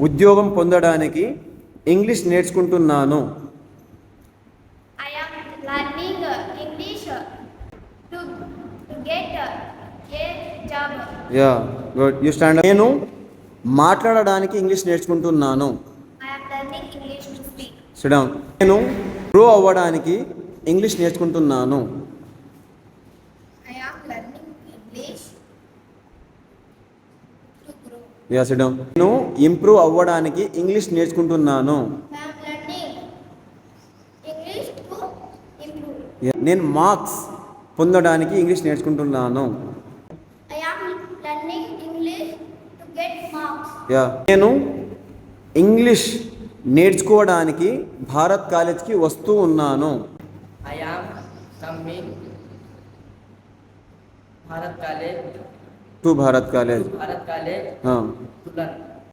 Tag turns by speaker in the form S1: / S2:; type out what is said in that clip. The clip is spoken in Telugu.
S1: ఉద్యోగం పొందడానికి ఇంగ్లీష్ నేర్చుకుంటున్నాను.
S2: I am learning English to get a job.
S1: Yeah good. You stand. నేను మాట్లాడడానికి ఇంగ్లీష్ నేర్చుకుంటున్నాను.
S2: I am learning English to speak.
S1: SIT down. నేను గ్రో అవ్వడానికి ఇంగ్లీష్ నేర్చుకుంటున్నాను.
S2: I am learning English to grow.
S1: Yeah SIT down. నేను ఇంప్రూవ్ అవ్వడానికి ఇంగ్లీష్ నేర్చుకుంటున్నాను.
S2: I am learning English to improve.
S1: నేను మార్క్స్ పొందడానికి ఇంగ్లీష్ నేర్చుకుంటున్నాను.
S2: I am learning English to get marks.
S1: Yeah నేను ఇంగ్లీష్ నేర్చుకోవడానికి భారత్ కాలేజ్కి వస్తూ ఉన్నాను.
S3: I am coming Bharat College
S1: to Bharat college.
S3: Bharat College to learn.